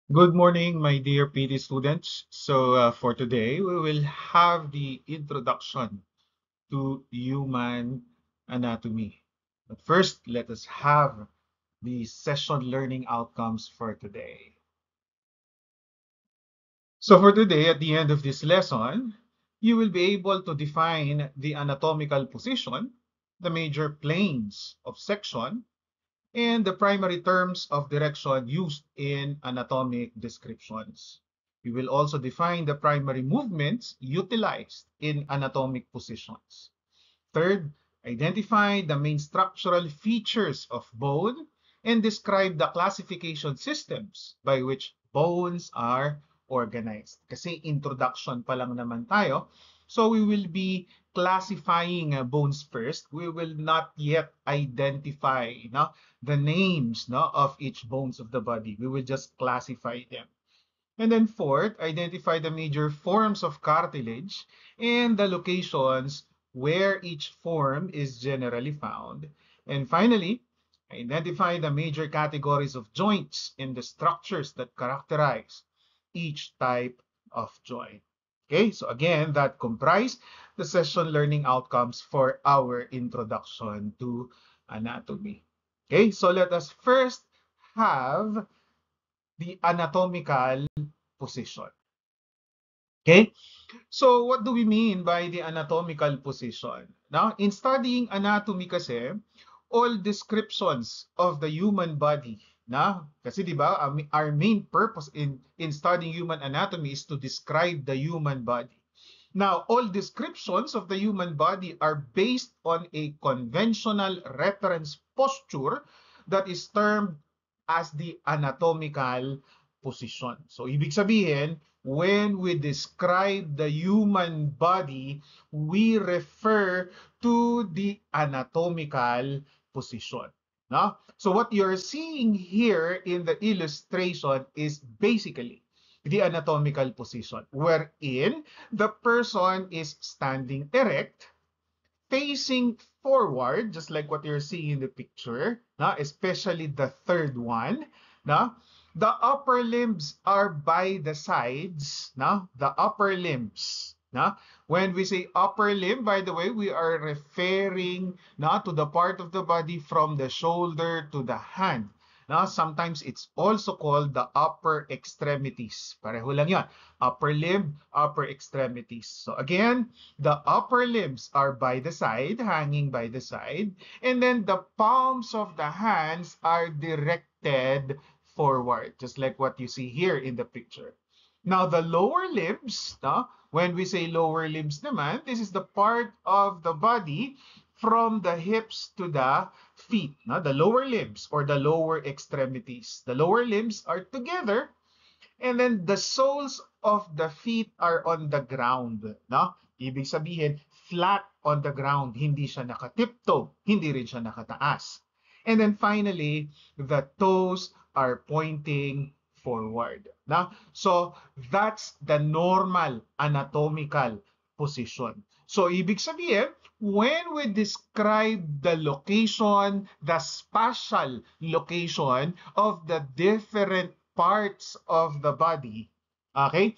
Good morning, my dear PT students. For today, we will have the introduction to human anatomy. But first, let us have the session learning outcomes for today. So for today, at the end of this lesson, you will be able to define the anatomical position, the major planes of section, and the primary terms of direction used in anatomic descriptions. We will also define the primary movements utilized in anatomic positions. Third, identify the main structural features of bone and describe the classification systems by which bones are organized. Kasi introduction pa lang naman tayo. So we will be classifying bones first. We will not yet identify the names of each bones of the body. We will just classify them. And then fourth, identify the major forms of cartilage and the locations where each form is generally found. And finally, identify the major categories of joints and the structures that characterize each type of joint. Okay, so again, that comprise the session learning outcomes for our introduction to anatomy. Okay, so let us first have the anatomical position. Okay? So what do we mean by the anatomical position? Now, in studying anatomy kasi, all descriptions of the human body, kasi 'di ba, our main purpose in studying human anatomy is to describe the human body. Now, all descriptions of the human body are based on a conventional reference posture that is termed as the anatomical position. So, ibig sabihin, when we describe the human body, we refer to the anatomical position. No? So, what you're seeing here in the illustration is basically the anatomical position, wherein the person is standing erect, facing forward, just like what you're seeing in the picture, especially the third one. No? The upper limbs are by the sides. No? The upper limbs. No? When we say upper limb, by the way, we are referring to the part of the body from the shoulder to the hand. Now, sometimes it's also called the upper extremities. Pareho lang yan. Upper limb, upper extremities. So again, the upper limbs are by the side, hanging by the side, and then the palms of the hands are directed forward, just like what you see here in the picture. Now, the lower limbs, when we say lower limbs naman, this is the part of the body from the hips to the feet, the lower limbs or the lower extremities. The lower limbs are together, and then the soles of the feet are on the ground. No? Ibig sabihin, flat on the ground. Hindi siya nakatiptoe. Hindi rin siya nakataas. And then finally, the toes are pointing forward. No? So that's the normal anatomical position. So ibig sabihin, when we describe the location, the spatial location of the different parts of the body, okay,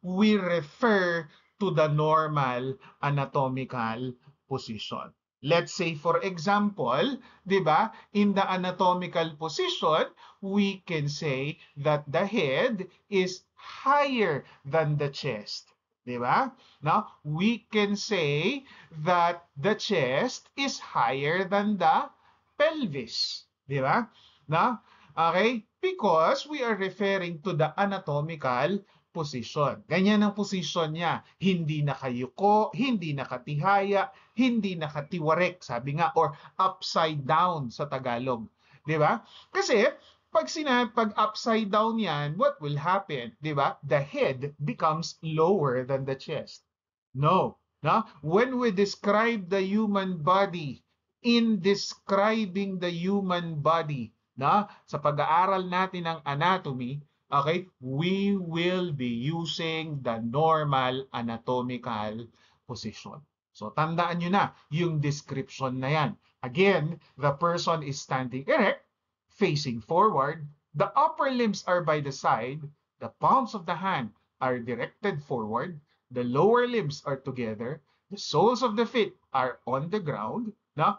we refer to the normal anatomical position. Let's say, for example, di ba, in the anatomical position, we can say that the head is higher than the chest. Di ba? Now, we can say that the chest is higher than the pelvis. Di ba? Now, okay? Because we are referring to the anatomical position. Ganyan ang position niya. Hindi nakayuko, hindi nakatihaya, hindi nakatiwarek, sabi nga, or upside down sa Tagalog. Di ba? Kasi pag upside down yan, what will happen? Di ba? The head becomes lower than the chest. No. No? When we describe the human body, in describing the human body, sa pag-aaral natin ng anatomy, okay, we will be using the normal anatomical position. So tandaan nyo na yung description na yan. Again, the person is standing erect, facing forward, The upper limbs are by the side, the palms of the hand are directed forward, the lower limbs are together, the soles of the feet are on the ground, no?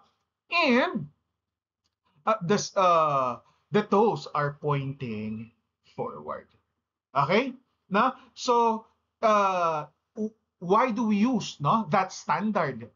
And uh, the, uh, the toes are pointing forward. Okay? No? So, uh, why do we use that standard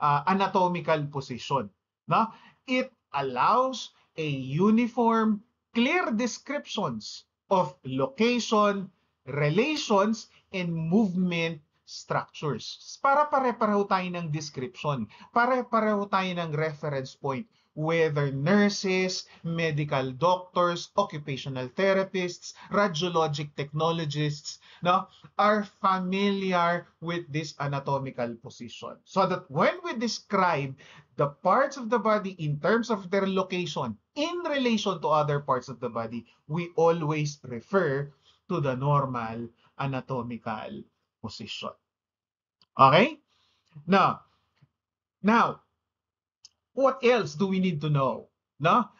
anatomical position? No? It allows a uniform, clear descriptions of location, relations, and movement structures. Para pare-pareho tayo ng description. Pare-pareho tayo ng reference point, whether nurses, medical doctors, occupational therapists, radiologic technologists, no, are familiar with this anatomical position. So that when we describe the parts of the body in terms of their location in relation to other parts of the body, we always refer to the normal anatomical position. Okay? Now, what else do we need to know? No?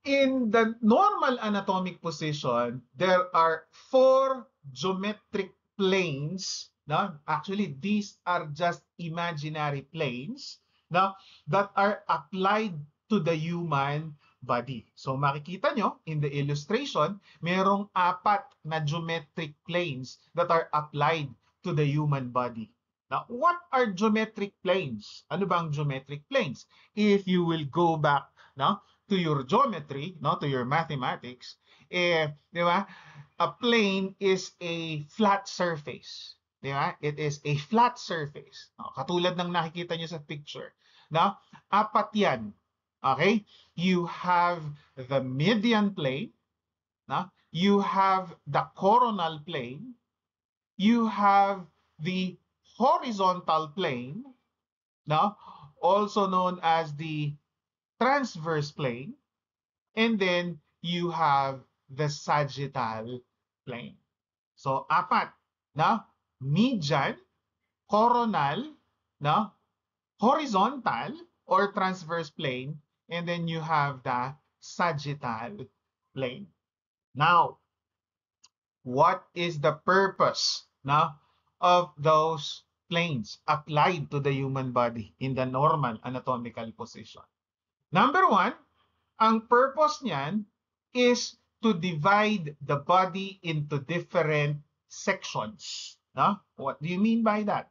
In the normal anatomic position, there are four geometric planes. No? Actually, these are just imaginary planes, no, that are applied to the human body. So makikita nyo in the illustration, merong apat na geometric planes that are applied to the human body. Now, what are geometric planes? Ano ba ang geometric planes? If you will go back, no, to your geometry, no, to your mathematics, di ba? A plane is a flat surface. Di ba? It is a flat surface. No? Katulad ng nakikita nyo sa picture. No? Apat yan. Okay? You have the median plane. No? You have the coronal plane. You have the horizontal plane. No? Also known as the transverse plane, and then you have the sagittal plane. So, apat, na? Median, coronal, na? Horizontal or transverse plane, and then you have the sagittal plane. Now, what is the purpose of those planes applied to the human body in the normal anatomical position? Number one, ang purpose niyan is to divide the body into different sections. No? What do you mean by that?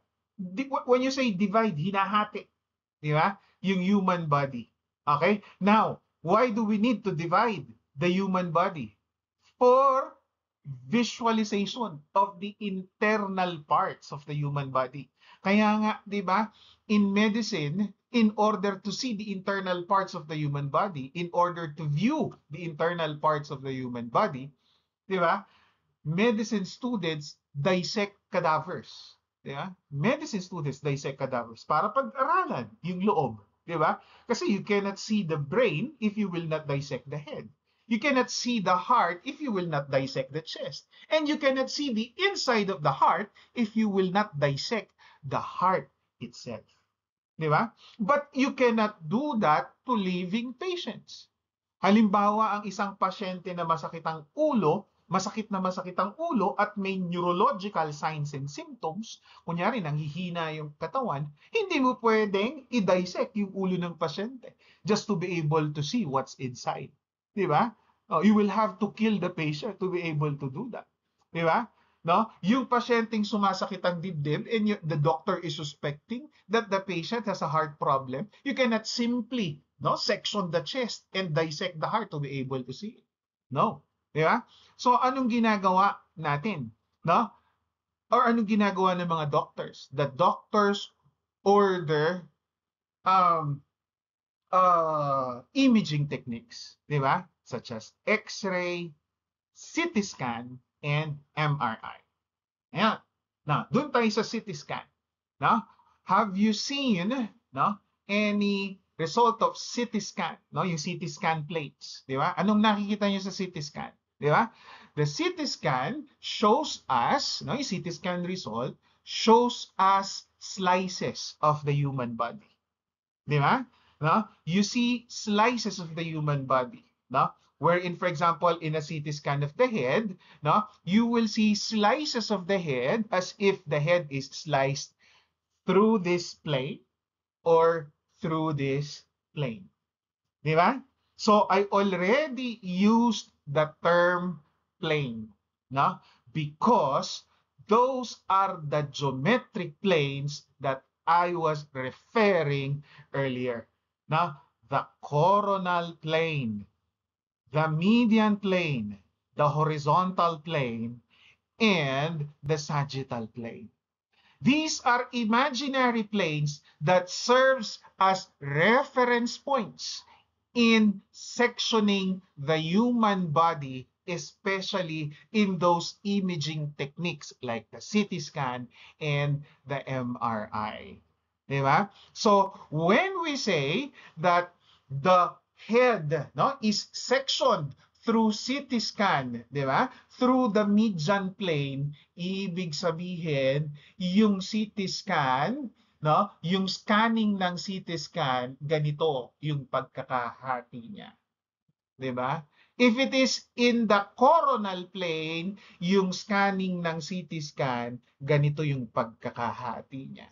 When you say divide, hinahati. Di ba? Yung human body. Okay? Now, why do we need to divide the human body? For visualization of the internal parts of the human body. Kaya nga, di ba, in medicine, in order to see the internal parts of the human body, in order to view the internal parts of the human body, di ba, medicine students dissect cadavers. Di ba? Medicine students dissect cadavers para pag-aralan yung loob. Di ba? Kasi you cannot see the brain if you will not dissect the head. You cannot see the heart if you will not dissect the chest. And you cannot see the inside of the heart if you will not dissect the heart itself. Di ba? But you cannot do that to living patients. Halimbawa, ang isang pasyente na masakit ang ulo at may neurological signs and symptoms, kunyari nanghihina yung katawan, hindi mo pwedeng i-dissect yung ulo ng pasyente just to be able to see what's inside. Di ba? You will have to kill the patient to be able to do that. Di ba? No? Yung pasyenteng sumasakit ang dibdib and the doctor is suspecting that the patient has a heart problem, you cannot simply section the chest and dissect the heart to be able to see it. No. Di ba? So, anong ginagawa natin? No? Or anong ginagawa ng mga doctors? The doctors order imaging techniques, di ba? Such as X-ray, CT scan, and MRI. Ayan. Now, dun tayo sa CT scan. No? Have you seen any result of CT scan? No? Yung CT scan plates. Di ba? Anong nakikita nyo sa CT scan? Di ba? The CT scan shows us, yung CT scan result, shows us slices of the human body. Di ba? No? You see slices of the human body. No? wherein, for example, in a CT scan of the head, no, you will see slices of the head as if the head is sliced through this plane or through this plane. Di ba? So I already used the term plane, no? Because those are the geometric planes that I was referring earlier. Now, the coronal plane, the median plane, the horizontal plane, and the sagittal plane. These are imaginary planes that serves as reference points in sectioning the human body, especially in those imaging techniques like the CT scan and the MRI. Diba? So when we say that the head, no, is sectioned through CT scan, di ba? Through the median plane, ibig sabihin, yung CT scan, no, yung scanning ng CT scan, ganito yung pagkakahati niya. Di ba? If it is in the coronal plane, yung scanning ng CT scan, ganito yung pagkakahati niya.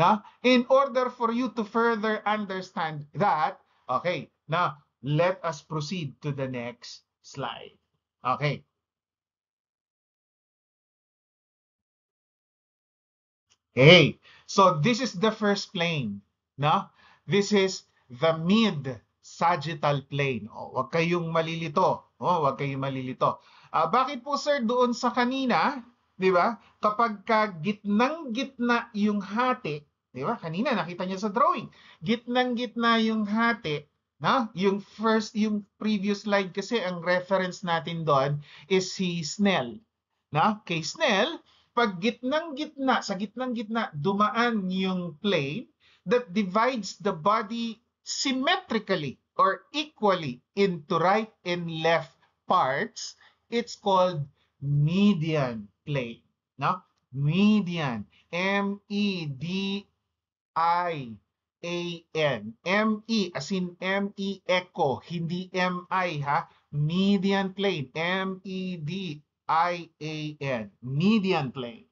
Now, in order for you to further understand that, okay, now let us proceed to the next slide. Okay. Hey, so this is the first plane. No? This is the mid-sagittal plane. Oh, wag kayong malilito. Oh, wag kayong malilito. Bakit po sir doon sa kanina, 'di ba? Kapag ka gitnang-gitna yung hati, 'di ba? Kanina nakita niyo sa drawing. Gitnang-gitna yung hati, na? Yung previous slide kasi ang reference natin doon is si Snell. Na? Kay Snell, pag gitnang-gitna, sa gitnang-gitna, dumaan yung plane that divides the body symmetrically or equally into right and left parts, it's called median plane. No? Median. M-E-D-I-A-N. M-E as in M-E echo, hindi M-I ha. Median plane. M-E-D I-A-N, median plane.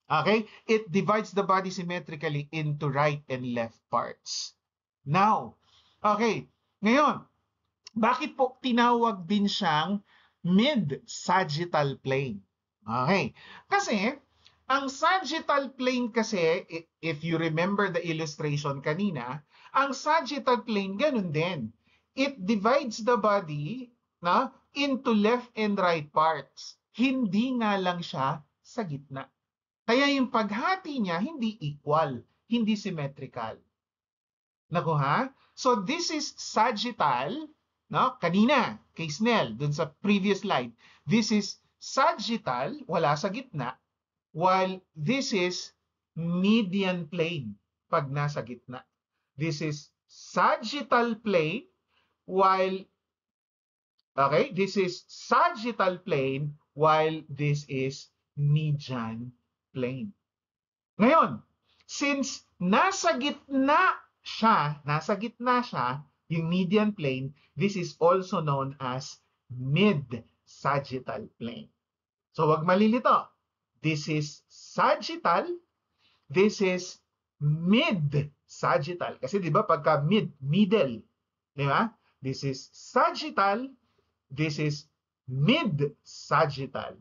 Okay? It divides the body symmetrically into right and left parts. Now, okay, ngayon, bakit po tinawag din siyang mid-sagittal plane? Okay, kasi ang sagittal plane kasi, if you remember the illustration kanina, ang sagittal plane ganun din. It divides the body na into left and right parts. Hindi nga lang siya sa gitna. Kaya yung paghati niya hindi equal, hindi symmetrical. Nakuha? So this is sagittal, no? Kanina kay Snell dun sa previous slide. This is sagittal, wala sa gitna, while this is median plane pag nasa gitna. This is sagittal plane while okay, this is sagittal plane while this is median plane. Ngayon, since nasa gitna siya, yung median plane, this is also known as mid-sagittal plane. So wag malilito. This is sagittal, this is mid-sagittal. Kasi 'di ba pagka middle, 'di ba? This is sagittal, this is mid-sagittal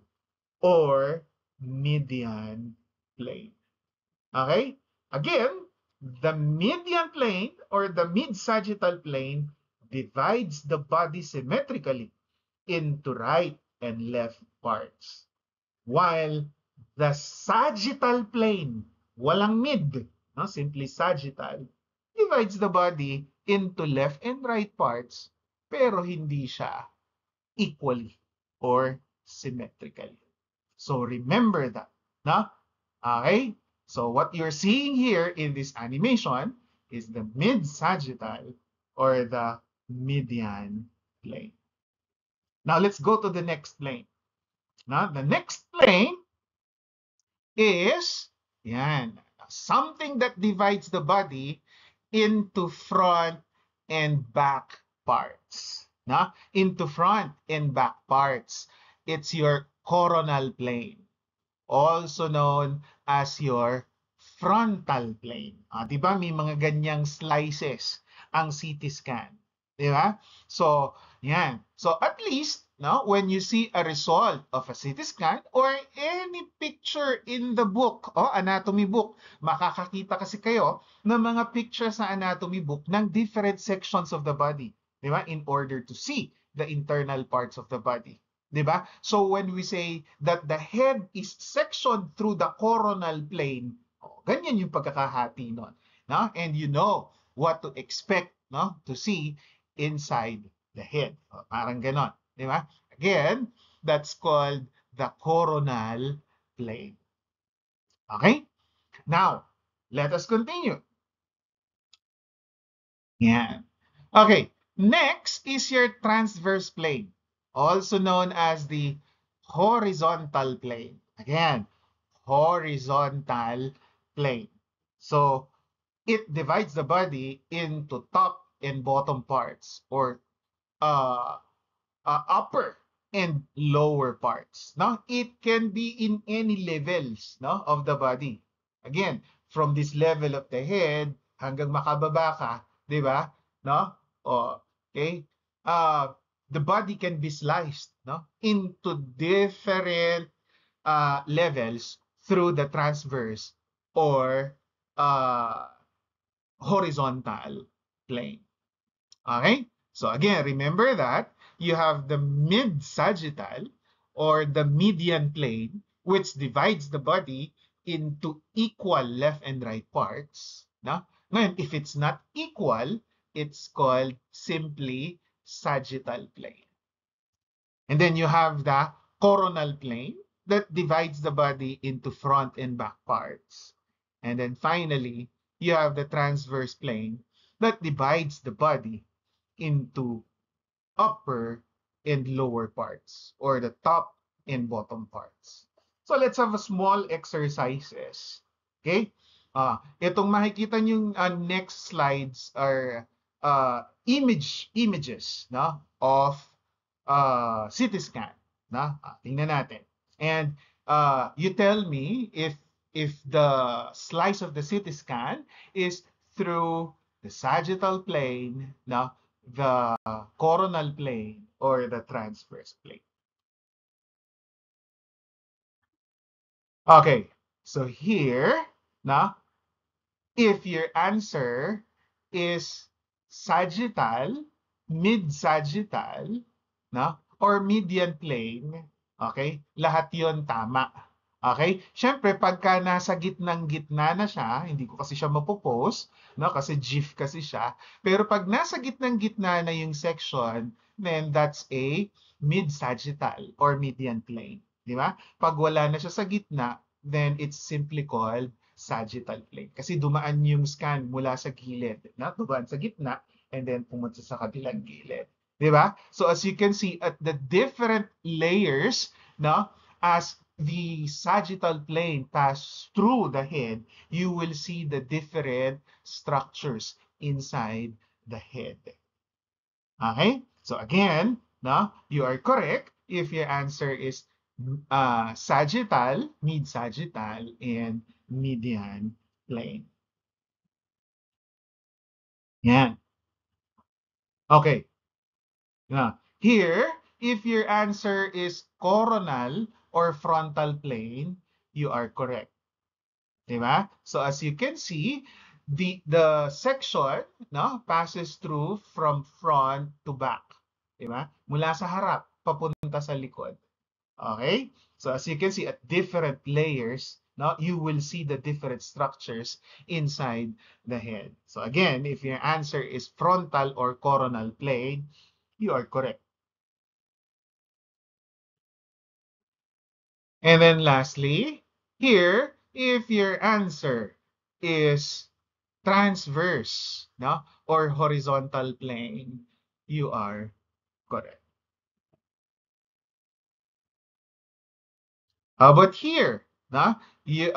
or median plane. Okay? Again, the median plane or the mid-sagittal plane divides the body symmetrically into right and left parts. While the sagittal plane, walang mid, no? Simply sagittal, divides the body into left and right parts, pero hindi siya equally or symmetrically. So remember that. No? Okay? So what you're seeing here in this animation is the mid-sagittal or the median plane. Now let's go to the next plane. Now the next plane is yan, something that divides the body into front and back parts, no? Into front and back parts. It's your coronal plane, also known as your frontal plane. Di ba? May mga ganyang slices ang CT scan. Di ba? So, yan. So, at least, no, when you see a result of a CT scan or any picture in the book, anatomy book, makakakita kasi kayo ng mga pictures sa anatomy book ng different sections of the body. Di ba? In order to see the internal parts of the body. Diba? So when we say that the head is sectioned through the coronal plane, ganyan yung pagkakahati nun. No? And you know what to expect, no, to see inside the head. Parang ganon. Diba? Again, that's called the coronal plane. Okay? Now, let us continue. Yeah. Okay. Next is your transverse plane, also known as the horizontal plane. Again, horizontal plane. So it divides the body into top and bottom parts, or upper and lower parts. No, it can be in any levels, no, of the body. Again, from this level of the head hanggang makababa ka, di ba? No? Okay. The body can be sliced, no, into different levels through the transverse or horizontal plane. Okay? So again, remember that you have the mid-sagittal or the median plane, which divides the body into equal left and right parts. No? Ngayon, if it's not equal, it's called simply sagittal plane. And then you have the coronal plane that divides the body into front and back parts. And then finally, you have the transverse plane that divides the body into upper and lower parts, or the top and bottom parts. So let's have a small exercises. Okay? Itong makikita nyo next slides are images, no, of CT scan. No? Tingnan natin. And you tell me if the slice of the CT scan is through the sagittal plane, no, the coronal plane, or the transverse plane. Okay, so here, now, if your answer is sagittal, mid-sagittal, no, or median plane, okay, lahat yon tama. Okay? Siyempre, pagka nasa gitnang-gitna na siya, hindi ko kasi siya mapopost, no? Kasi GIF kasi siya. Pero pag nasa gitnang-gitna na yung section, then that's a mid-sagittal or median plane. Di ba? Pag wala na siya sa gitna, then it's simply called sagittal plane. Kasi dumaan yung scan mula sa gilid, no? Dumaan sa gitna, and then pumunta sa kabilang gilid. Di ba? So as you can see, at the different layers, no, as the sagittal plane pass through the head, you will see the different structures inside the head. Okay? So again, no, you are correct if your answer is sagittal, mid-sagittal, and median plane. Yan. Okay. Now, here, if your answer is coronal or frontal plane, you are correct. Diba? So as you can see, the section, no, passes through from front to back. Diba? Mula sa harap papunta sa likod. Okay? So as you can see, at different layers, no, you will see the different structures inside the head. So again, if your answer is frontal or coronal plane, you are correct. And then lastly, here, if your answer is transverse, no, or horizontal plane, you are correct. How about here? No? You,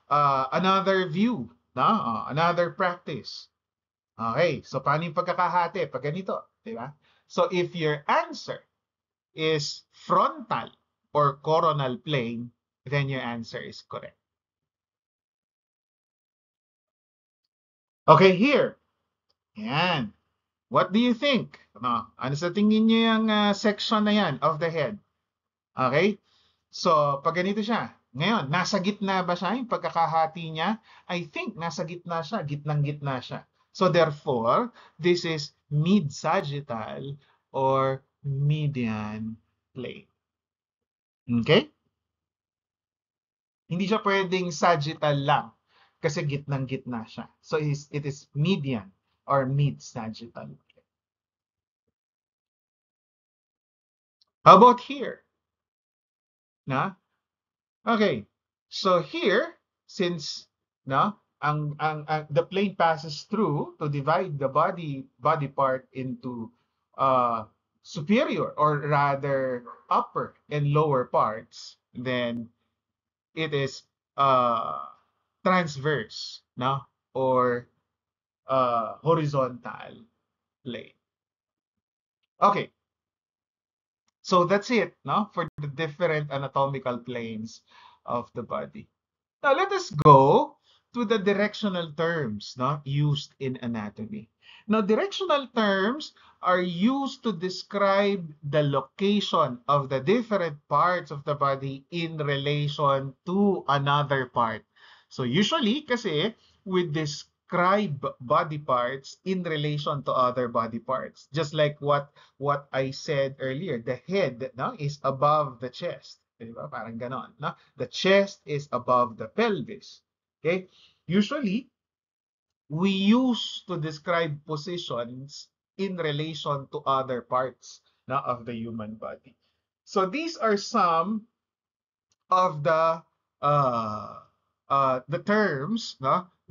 another view, no? Another practice. Okay, so paano yung pagkakahati? Pag ganito. Diba? So if your answer is frontal or coronal plane, then your answer is correct. Okay, here. Yan. What do you think? Ano sa tingin niyo yung section na yan of the head? Okay? So, pag ganito siya, ngayon, nasa gitna ba siya yung pagkakahati niya? I think nasa gitna siya, gitnang-gitna siya. So, therefore, this is mid-sagittal or median plane. Okay? Hindi siya pwedeng sagittal lang kasi gitnang-gitna siya. So, it is median or mid-sagittal. How about here? Na? Okay. So here, since the plane passes through to divide the body part into superior or rather upper and lower parts, then it is transverse, no? Or horizontal plane. Okay. So that's it, no? For the different anatomical planes of the body. Now let us go to the directional terms, no, used in anatomy. Now directional terms are used to describe the location of the different parts of the body in relation to another part. So usually kasi we describe body parts in relation to other body parts. Just like what I said earlier, the head, no, is above the chest. Diba? Parang ganon. No? The chest is above the pelvis. Okay? Usually, we use to describe positions in relation to other parts of the human body. So these are some of the terms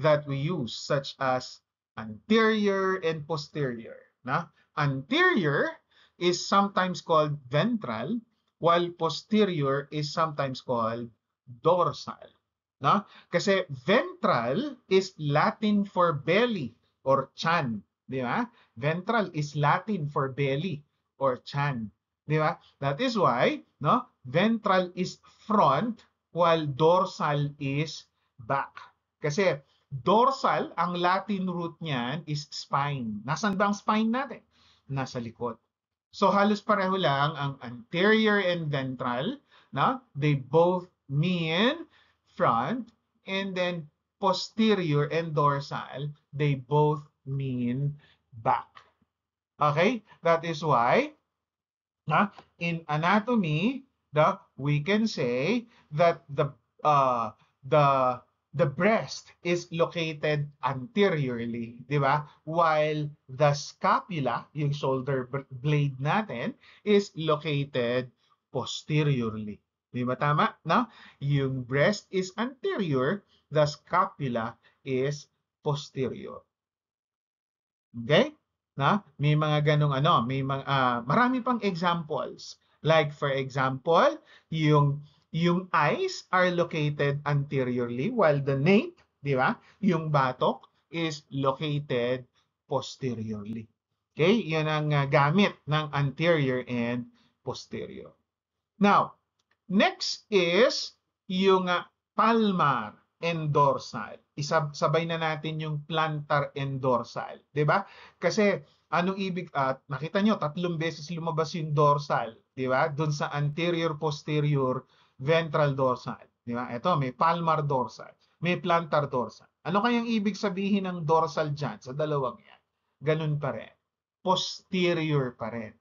that we use, such as anterior and posterior. Anterior is sometimes called ventral, while posterior is sometimes called dorsal. Kasi ventral is Latin for belly or chan. Di ba? Ventral is Latin for belly or chan. Di ba? That is why, ventral is front while dorsal is back. Kasi dorsal, ang Latin root niyan is spine. Nasaan ba ang spine natin? Nasa likod. So halos pareho lang ang anterior and ventral, they both mean front, and then posterior and dorsal, they both mean back. Okay? That is why in anatomy, we can say that uh, the the breast is located anteriorly, di ba? While the scapula, yung shoulder blade natin, is located posteriorly. Di ba tama? No? Yung breast is anterior, the scapula is posterior. Okay? May mga ganong may mga marami pang examples. Like for example, yung eyes are located anteriorly while the nape, di ba? Yung batok is located posteriorly. Okay? Yan ang gamit ng anterior and posterior. Now, next is yung palmar and dorsal. Sabay na natin yung plantar and dorsal, 'di ba? Kasi anong ibig nakita nyo, 3 beses lumabas yung dorsal, 'di ba? Doon sa anterior, posterior, ventral dorsal, 'di ba? Ito may palmar dorsal, may plantar dorsal. Ano kayang ibig sabihin ng dorsal diyan sa dalawang 'yan? Ganun pa rin. Posterior pa rin.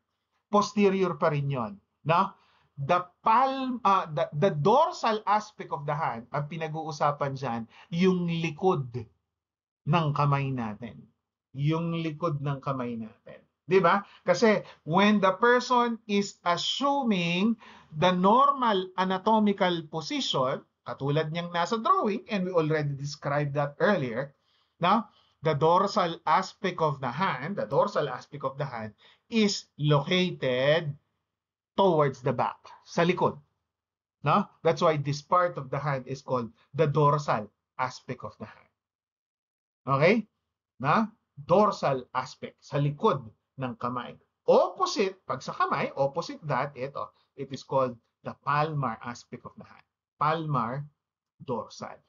Posterior pa rin 'yon, no? The dorsal aspect of the hand, ang pinag-uusapan dyan, yung likod ng kamay natin. Yung likod ng kamay natin. Di ba? Kasi when the person is assuming the normal anatomical position, katulad niyang nasa drawing, and we already described that earlier, the dorsal aspect of the hand, is located towards the back, sa likod. That's why this part of the hand is called the dorsal aspect of the hand. Okay? Dorsal aspect, sa likod ng kamay. Opposite, pag sa kamay, opposite that, it is called the palmar aspect of the hand. Palmar dorsal.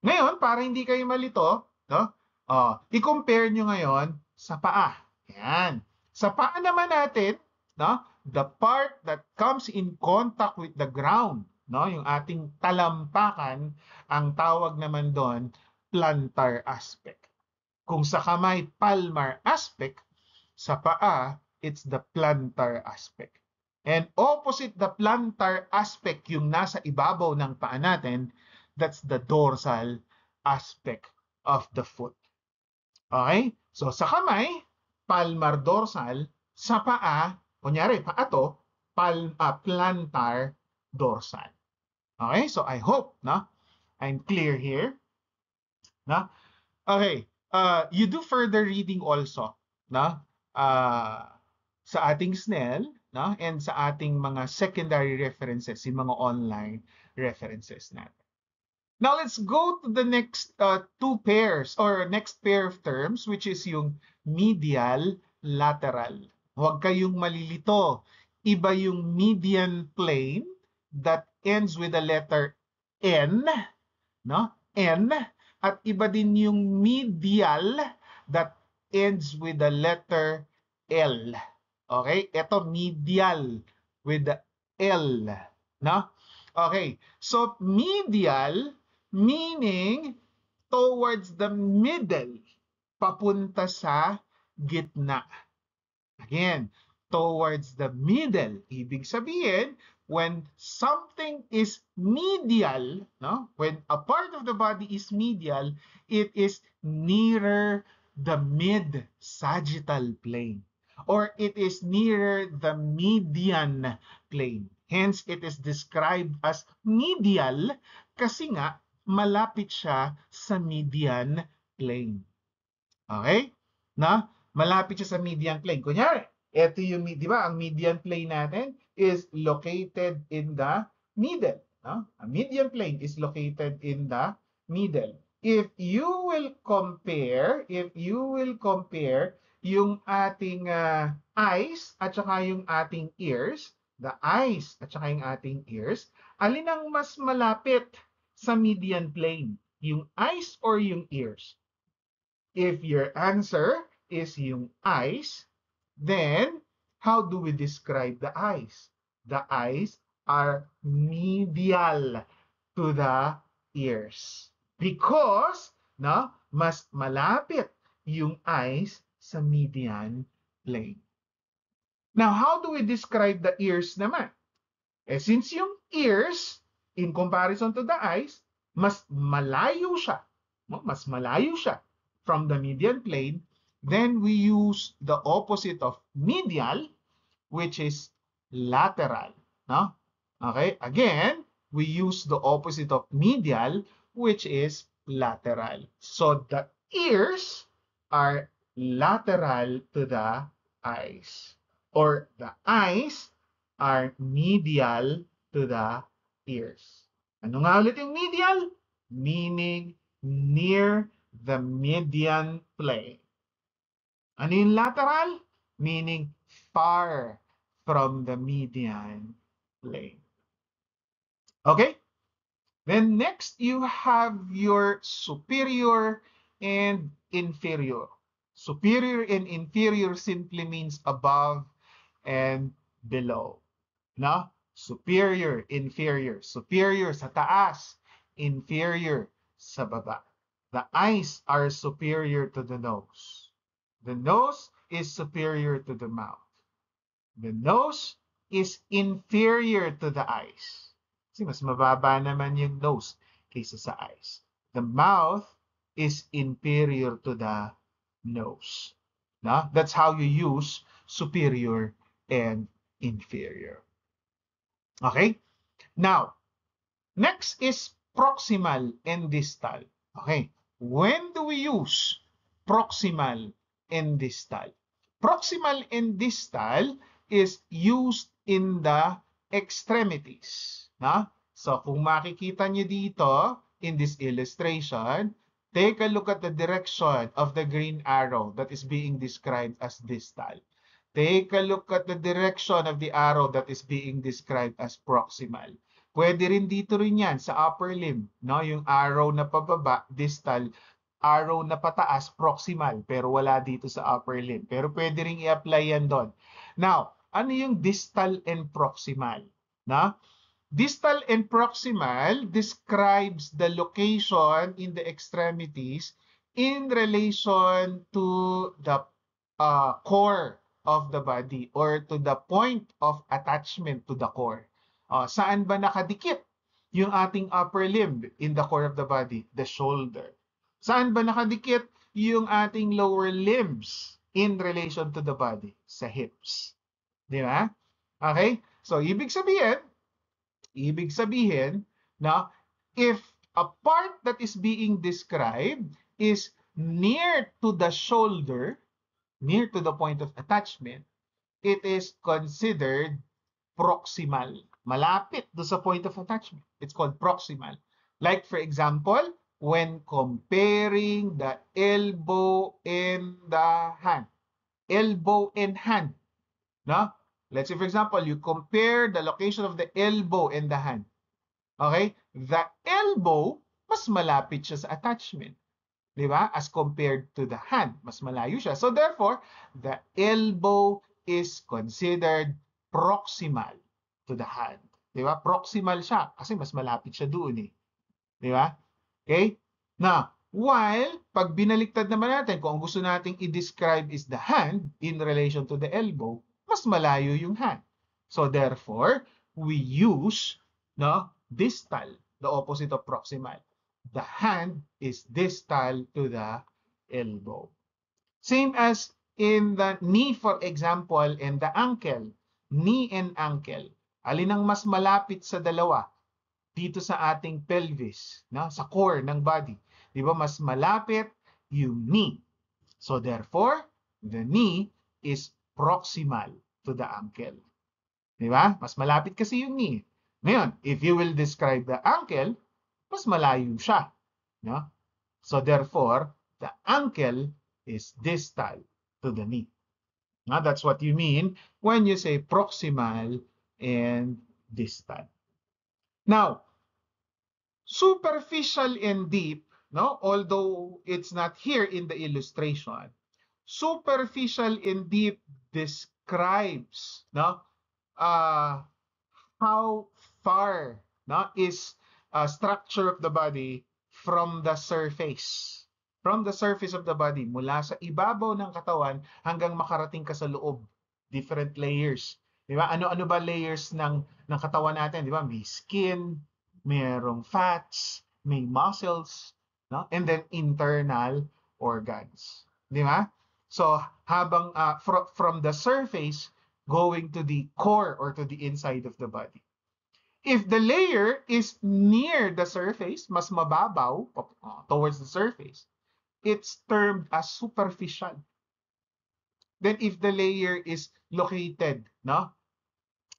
Ngayon, para hindi kayo malito, no? I-compare nyo ngayon sa paa. Yan. Sa paa naman natin, no? The part that comes in contact with the ground, no? Yung ating talampakan, ang tawag naman doon, plantar aspect. Kung sa kamay, palmar aspect, sa paa, it's the plantar aspect. And opposite the plantar aspect, yung nasa ibabaw ng paa natin, that's the dorsal aspect of the foot. Okay? So sa kamay, palmar dorsal, sa paa, kunyari, paa to, plantar dorsal. Okay? So I hope, no? I'm clear here. No? Okay. You do further reading also, no? Sa ating SNEL, no? And sa ating mga secondary references, yung mga online references natin. Now let's go to the next two pairs or next pair of terms, which is yung medial lateral. Huwag kayong malilito. Iba yung median plane that ends with the letter N, no? N, at iba din yung medial that ends with the letter L. Okay? Ito medial with the L, no? Okay. So medial meaning towards the middle, papunta sa gitna. Again, towards the middle. Ibig sabihin, when something is medial, no? When a part of the body is medial, it is nearer the mid-sagittal plane, or it is nearer the median plane. Hence, it is described as medial kasi nga malapit siya sa median plane. Okay? Na? Malapit siya sa median plane. Kunyari, ito yung, di ba, ang median plane natin is located in the middle. No? A median plane is located in the middle. If you will compare yung ating eyes at saka yung ating ears, the eyes at saka yung ating ears, alin ang mas malapit sa median plane? Yung eyes or yung ears? If your answer is yung eyes, then how do we describe the eyes? The eyes are medial to the ears. Because, no, mas malapit yung eyes sa median plane. Now, how do we describe the ears naman? Since yung ears, in comparison to the eyes, mas malayo siya from the median plane, then we use the opposite of medial, which is lateral. No? Okay, again, we use the opposite of medial, which is lateral. So the ears are lateral to the eyes, or the eyes are medial to the ears. Ano nga ulit yung medial? Meaning near the median plane. Ano yung lateral? Meaning far from the median plane. Okay? Then next, you have your superior and inferior. Superior and inferior simply means above and below. No? Superior, inferior. Superior sa taas, inferior sa baba. The eyes are superior to the nose. The nose is superior to the mouth. The nose is inferior to the eyes. Kasi mas mababa naman yung nose kaysa sa eyes. The mouth is inferior to the nose. No? That's how you use superior and inferior. Okay? Now, next is proximal and distal. Okay. When do we use proximal and distal? Proximal and distal is used in the extremities. No? So, kung makikita nyo dito in this illustration, Take a look at the direction of the green arrow that is being described as distal. Take a look at the direction of the arrow that is being described as proximal. Pwede rin dito rin yan sa upper limb, no? Yung arrow na pababa, distal, arrow na pataas, proximal, pero wala dito sa upper limb. Pero pwede rin i-apply yan doon. Now, ano yung distal and proximal? Na? Distal and proximal describes the location in the extremities in relation to the core of the body or to the point of attachment to the core. Saan ba nakadikit yung ating upper limb in the core of the body? The shoulder. Saan ba nakadikit yung ating lower limbs in relation to the body? Sa hips. Di ba? Okay? So, ibig sabihin na if a part that is being described is near to the shoulder, near to the point of attachment, it is considered proximal. Malapit do sa point of attachment. It's called proximal. Like for example, when comparing the elbow and the hand. Elbow and hand. No? Let's say, for example, you compare the location of the elbow and the hand. Okay? The elbow, mas malapit siya sa attachment. Di ba? As compared to the hand, mas malayo siya. So therefore, the elbow is considered proximal to the hand. Di ba? Proximal siya kasi mas malapit siya doon eh. Di ba? Okay? Now, while pag binaliktad naman natin, kung ang gusto nating i-describe is the hand in relation to the elbow, mas malayo yung hand. So therefore, we use distal, the opposite of proximal. The hand is distal to the elbow. Same as in the knee, for example, and the ankle. Knee and ankle. Alin ang mas malapit sa dalawa? Dito sa ating pelvis, sa core ng body. Di ba mas malapit yung knee. So therefore, the knee is proximal to the ankle. Di ba? Mas malapit kasi yung knee. Ngayon, if you will describe the ankle, mas malayo siya. No? So therefore, the ankle is distal to the knee. Now, that's what you mean when you say proximal and distal. Now, superficial and deep, although it's not here in the illustration, superficial and deep describes how far is structure of the body from the surface. From the surface of the body, mula sa ibabaw ng katawan hanggang makarating ka sa loob. Different layers. Di ba? Ano-ano ba layers ng katawan natin? Di ba? May skin, mayroong fats, may muscles, and then internal organs. Di ba? So, habang from the surface going to the core or to the inside of the body. If the layer is near the surface, mas mababaw towards the surface, it's termed as superficial. Then if the layer is located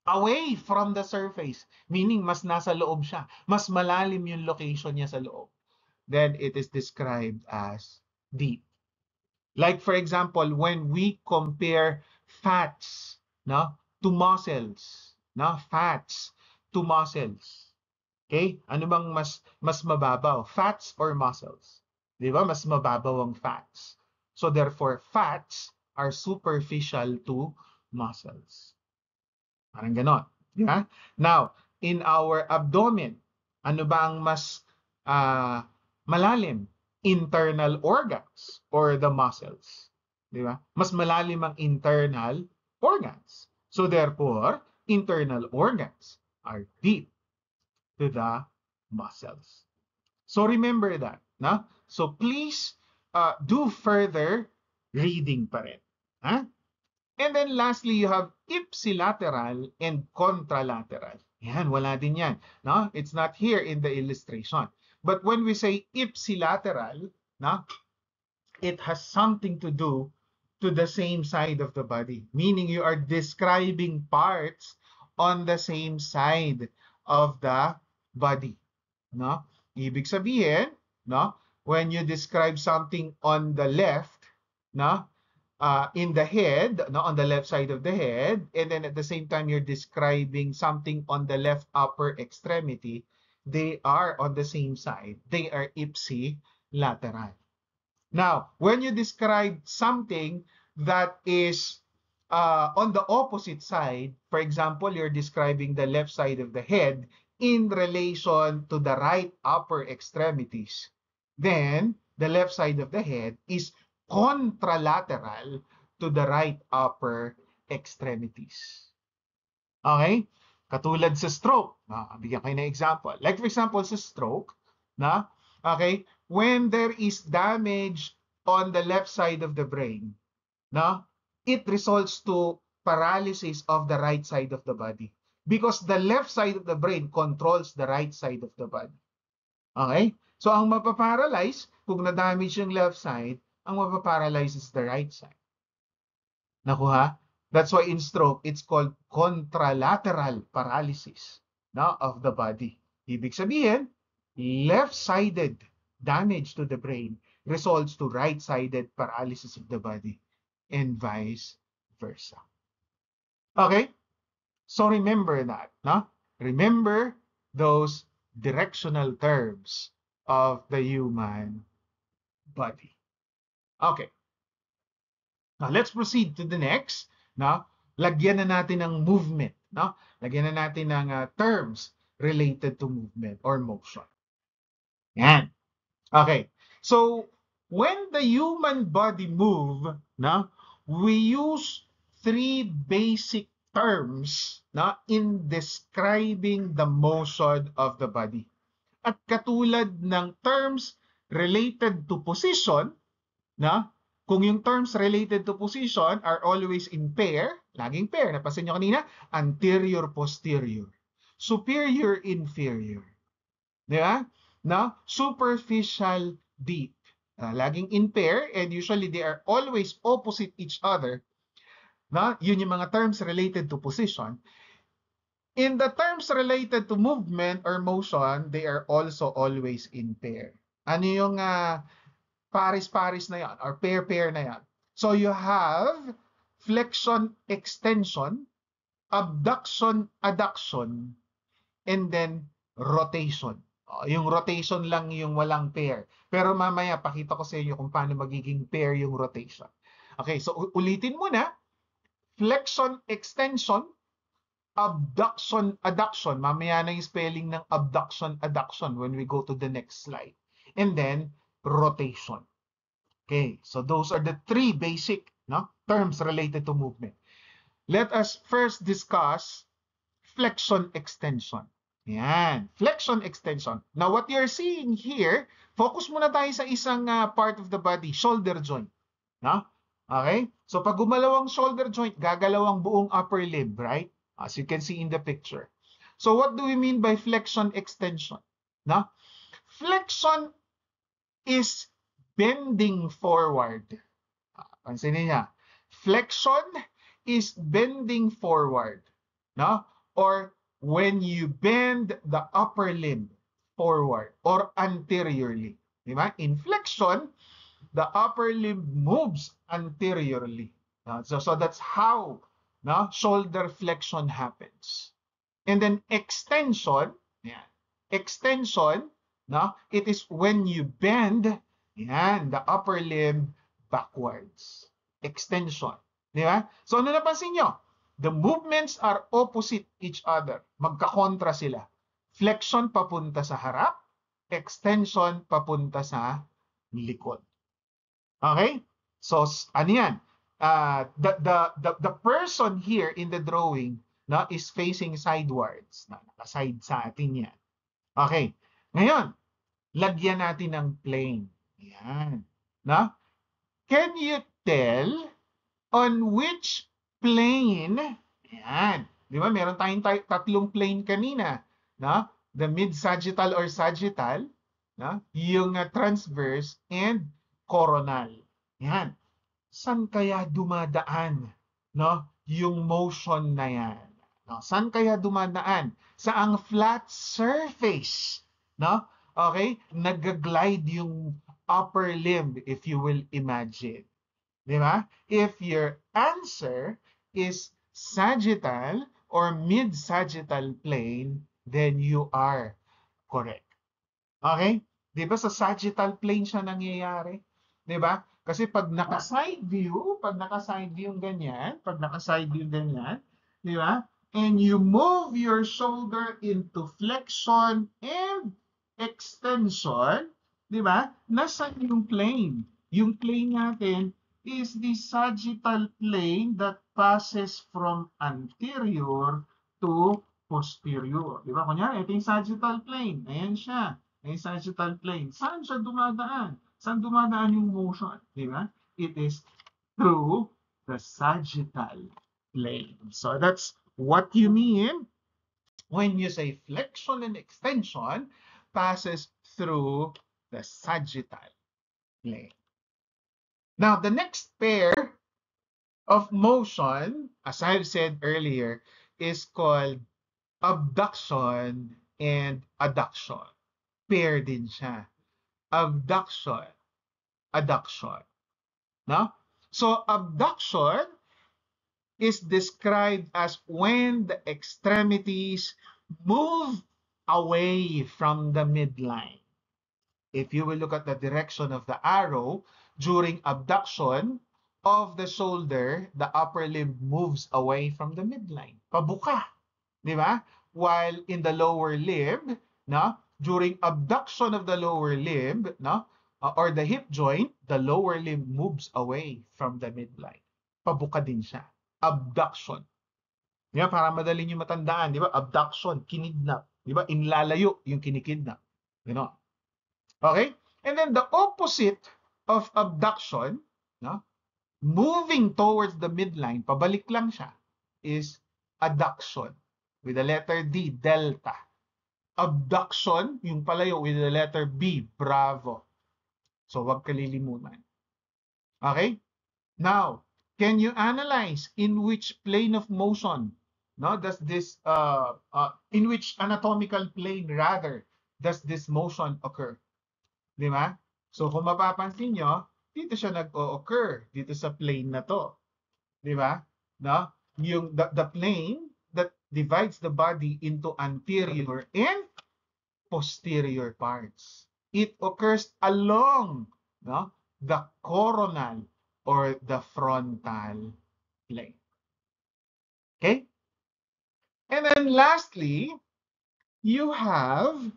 away from the surface, meaning mas nasa loob siya, mas malalim yung location niya sa loob, then it is described as deep. Like for example, when we compare fats to muscles, fats to muscles. Okay? Ano bang mas mababaw? Fats or muscles? Di ba? Mas mababaw ang fats. So therefore, fats are superficial to muscles. Parang ganon. Di ba? Now, in our abdomen, ano ba ang mas malalim? Internal organs or the muscles. Di ba? Mas malalim ang internal organs. So therefore, internal organs are deep to the muscles. So remember that. So please do further reading pa rin. And then lastly, you have ipsilateral and contralateral. Yan, wala din yan. It's not here in the illustration. But when we say ipsilateral, it has something to do to the same side of the body. Meaning you are describing parts on the same side of the body. Ibig sabihin, when you describe something on the left, no, in the head, no, on the left side of the head, and then at the same time you're describing something on the left upper extremity, they are on the same side. They are ipsilateral. Now, when you describe something that is on the opposite side, for example, you're describing the left side of the head in relation to the right upper extremities, then the left side of the head is contralateral to the right upper extremities. Okay? Katulad sa stroke. Bigyan kayo ng example. Like for example, sa stroke, na, okay, when there is damage on the left side of the brain, na, it results to paralysis of the right side of the body. Because the left side of the brain controls the right side of the body. Okay? So, ang mapaparalyze, kung na-damage yung left side, ang mapaparalyze is the right side. Nakuha? That's why in stroke, it's called contralateral paralysis, no, of the body. Ibig sabihin, left-sided damage to the brain results to right-sided paralysis of the body and vice versa. Okay? So remember that, no? Remember those directional terms of the human body. Okay. Now, let's proceed to the next. No? Lagyan na natin ng movement. No? Lagyan na natin ng terms related to movement or motion. Yan. Okay. So, when the human body move, no, we use three basic terms, no, in describing the motion of the body. At katulad ng terms related to position, no, kung yung terms related to position are always in pair, laging pair, napansin nyo kanina, anterior, posterior, superior, inferior. Di ba? No? Superficial, deep. Laging in pair, and usually they are always opposite each other. No? Yun yung mga terms related to position. In the terms related to movement or motion, they are also always in pair. Ano yung paris-paris na yan or pair-pair na yan? So you have flexion, extension, abduction, adduction, and then rotation. Yung rotation lang yung walang pair. Pero mamaya pakita ko sa inyo kung paano magiging pair yung rotation. Okay, so ulitin muna. Flexion, extension, abduction, adduction. Mamaya na yung spelling ng abduction, adduction when we go to the next slide. And then rotation. Okay, so those are the three basic, no, terms related to movement. Let us first discuss flexion extension. Yan, flexion extension. Now what you're seeing here, focus muna tayo sa isang part of the body, shoulder joint. No? Okay? So pag gumalaw ang shoulder joint, gagalaw ang buong upper limb, right? As you can see in the picture. So what do we mean by flexion extension? No? Flexion is bending forward. Pansinin niya. Flexion is bending forward. No? Or when you bend the upper limb forward or anteriorly. Diba? In flexion, the upper limb moves anteriorly. So that's how, no, shoulder flexion happens. And then extension, yeah, extension, no, it is when you bend, yan, the upper limb backwards. Extension. Di ba? So ano napansin nyo? The movements are opposite each other. Magkakontra sila. Flexion papunta sa harap, extension papunta sa likod. Okay? So ano yan? The person here in the drawing, no, is facing sidewards. Naka-side sa atin yan. Okay. Ngayon, lagyan natin ng plane. Yan. No? Can you tell on which plane? Yan. Di ba? Meron tayong tatlong plane kanina. No? The mid-sagittal or sagittal, no? Yung transverse and coronal. Yan. San kaya dumadaan, no, yung motion na yan? No? San kaya dumadaan? Sa ang flat surface, no? Okay? Nag-glide yung upper limb, if you will imagine. Di ba? If your answer is sagittal or mid-sagittal plane, then you are correct. Okay? Di ba sa sagittal plane siya nangyayari? Di ba? Kasi pag naka-side view ganyan, pag naka-side view ganyan, di ba? And you move your shoulder into flexion and extension, di ba? Nasaan yung plane? Yung plane natin is the sagittal plane that passes from anterior to posterior. Di ba? Kunyari, ito yung sagittal plane. Ayan siya. May sagittal plane. Saan siya dumadaan? Saan dumadaan yung motion? Di ba? It is through the sagittal plane. So that's what you mean when you say flexion and extension passes through the sagittal plane. Now, the next pair of motion, as I've said earlier, is called abduction and adduction. Pair din siya. Abduction, adduction. No? So, abduction is described as when the extremities move away from the midline. If you will look at the direction of the arrow, during abduction of the shoulder, the upper limb moves away from the midline. Pabuka. Di ba? While in the lower limb, no, during abduction of the lower limb, no, or the hip joint, the lower limb moves away from the midline. Pabuka din siya. Abduction. Di ba? Para madali nyo matandaan, di ba? Abduction, kinidnap. Di ba? Inlalayo yung kinikidnap. You know? Okay? And then the opposite of abduction, no, moving towards the midline, pabalik lang siya, is adduction with the letter D, delta. Abduction, yung palayo with the letter B, bravo. So, wag kalilimutan. Okay? Now, can you analyze in which plane of motion, no, does this, in which anatomical plane rather, does this motion occur? Di ba? So, kung mapapansin nyo, dito siya nag-o-occur, dito sa plane na to. Di ba? No? Yung the plane that divides the body into anterior and posterior parts. It occurs along, no, the coronal or the frontal plane. Okay? And then lastly, you have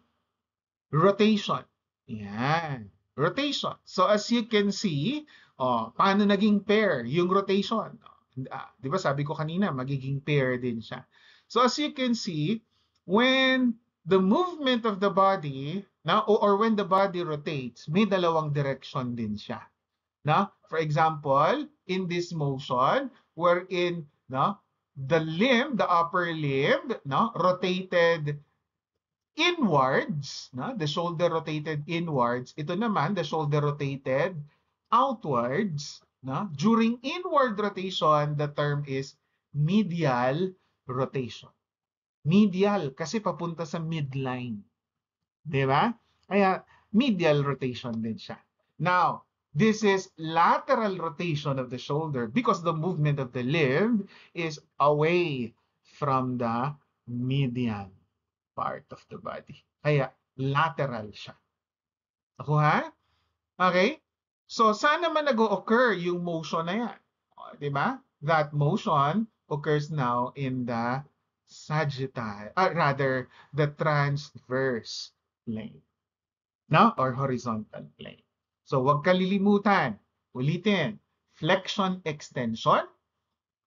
rotation. Yan. Rotation. So as you can see, paano naging pair yung rotation? Di ba sabi ko kanina, magiging pair din siya. So as you can see, when the movement of the body, or when the body rotates, may dalawang direction din siya. No? For example, in this motion, wherein the limb, the upper limb, rotated inwards, the shoulder rotated inwards. Ito naman, the shoulder rotated outwards. During inward rotation, the term is medial rotation. Medial, kasi papunta sa midline. Di ba? Kaya, medial rotation din siya. Now, this is lateral rotation of the shoulder because the movement of the limb is away from the median part of the body. Kaya, lateral siya. Nakuha? Okay? So, saan naman nag-o-occur yung motion na yan? Diba? That motion occurs now in the sagittal, the transverse plane. No? Or horizontal plane. So, huwag kalilimutan. Ulitin. Flexion extension.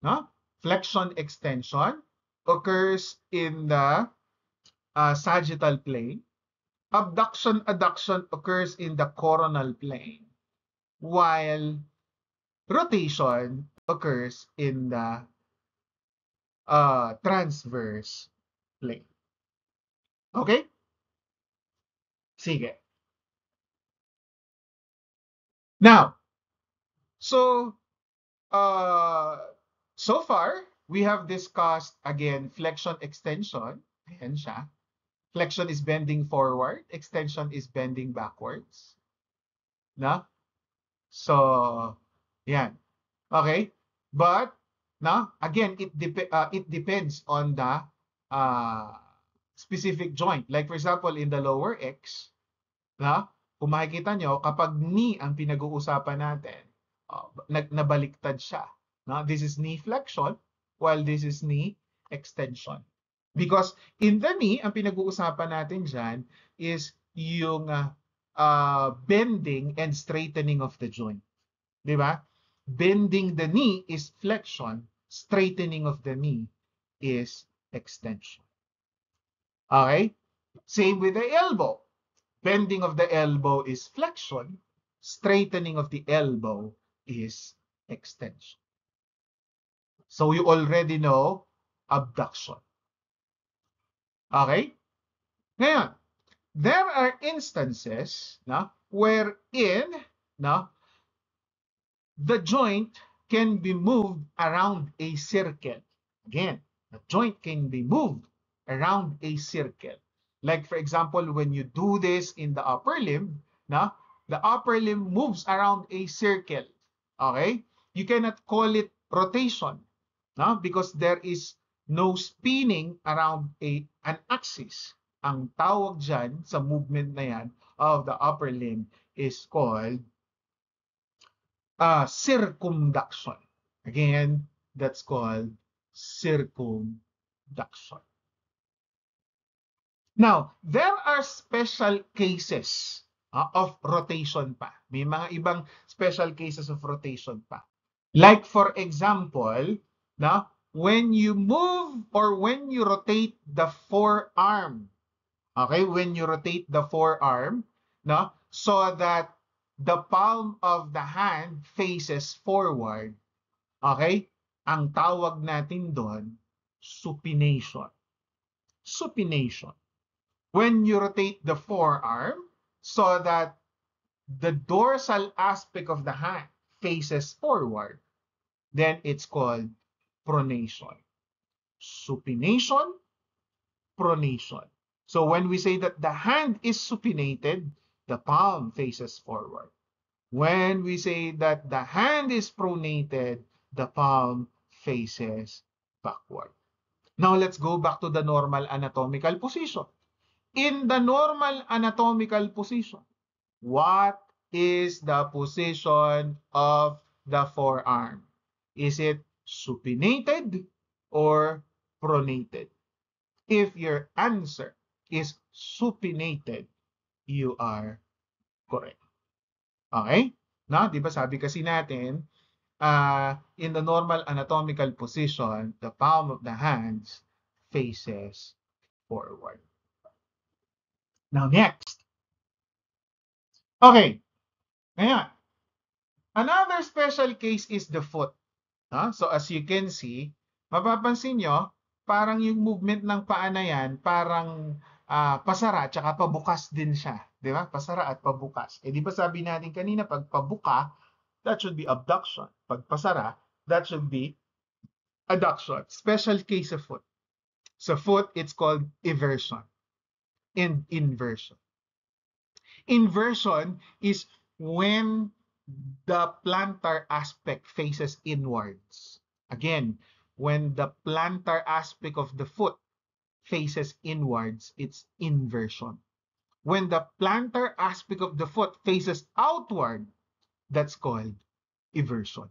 No? Flexion extension occurs in the sagittal plane. Abduction, adduction occurs in the coronal plane, while rotation occurs in the transverse plane. Okay? Sige. Now, so far, we have discussed, again, flexion, extension. Ayan siya. Flexion is bending forward. Extension is bending backwards. No? So, yan. Okay? But, no? Again, it depends on the uh, specific joint. Like for example, in the lower X, no? Kung makikita nyo, kapag knee ang pinag-uusapan natin, nabaliktad siya. No? This is knee flexion, while this is knee extension. Because in the knee, ang pinag-uusapan natin dyan is yung bending and straightening of the joint. Di ba? Bending the knee is flexion, straightening of the knee is extension. Okay? Same with the elbow. Bending of the elbow is flexion, straightening of the elbow is extension. So you already know abduction. Okay? Ngayon, there are instances wherein the joint can be moved around a circle. Again, the joint can be moved around a circle. Like for example, when you do this in the upper limb, the upper limb moves around a circle. Okay? You cannot call it rotation, because there is no spinning around an axis. Ang tawag dyan sa movement na yan of the upper limb is called circumduction. Again, that's called circumduction. Now, there are special cases of rotation pa. May mga ibang special cases of rotation pa. Like for example, when you move or when you rotate the forearm, okay, when you rotate the forearm, so that the palm of the hand faces forward, okay, ang tawag natin doon, supination. Supination. When you rotate the forearm so that the dorsal aspect of the hand faces forward, then it's called pronation. Supination, pronation. So when we say that the hand is supinated, the palm faces forward. When we say that the hand is pronated, the palm faces backward. Now let's go back to the normal anatomical position. In the normal anatomical position, what is the position of the forearm? Is it supinated or pronated? If your answer is supinated, you are correct. Okay? Di ba sabi kasi natin, in the normal anatomical position, the palm of the hands faces forward. Now next. Okay. Ngayon, another special case is the foot. So as you can see, mapapansin nyo, parang yung movement ng paa na yan, parang pasara at saka pabukas din siya. Di ba? Pasara at pabukas. Di ba sabi natin kanina, pag pabuka, that should be abduction. Pag pasara, that should be adduction. Special case of foot. So foot, it's called eversion and inversion. Inversion is when the plantar aspect faces inwards. Again, when the plantar aspect of the foot faces inwards, it's inversion. When the plantar aspect of the foot faces outward, that's called eversion.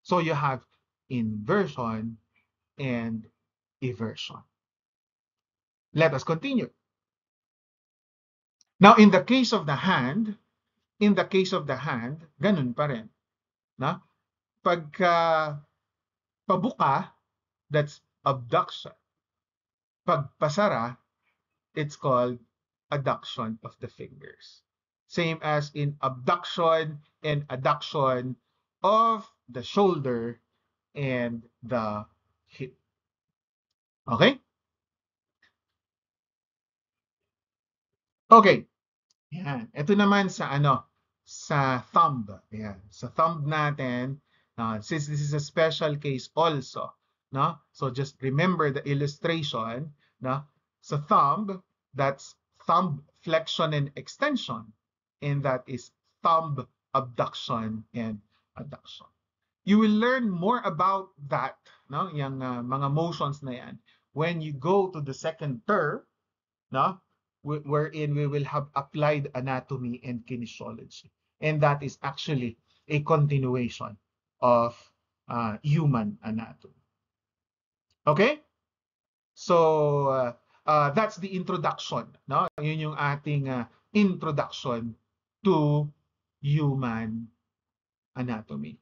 So you have inversion and eversion. Let us continue. Now, in the case of the hand, ganun pa rin. Pagka pabuka, that's abduction. Pag pasara, it's called adduction of the fingers. Same as in abduction and adduction of the shoulder and the hip. Okay? Okay. Yan. Ito naman sa sa thumb. Yan. Sa thumb natin, since this is a special case also, so just remember the illustration, sa thumb, that's thumb flexion and extension, and that is thumb abduction and adduction. You will learn more about that, no, yung mga motions na yan, when you go to the second term, no, wherein we will have applied anatomy and kinesiology. And that is actually a continuation of human anatomy. Okay? So, that's the introduction. No? Yun yung ating introduction to human anatomy.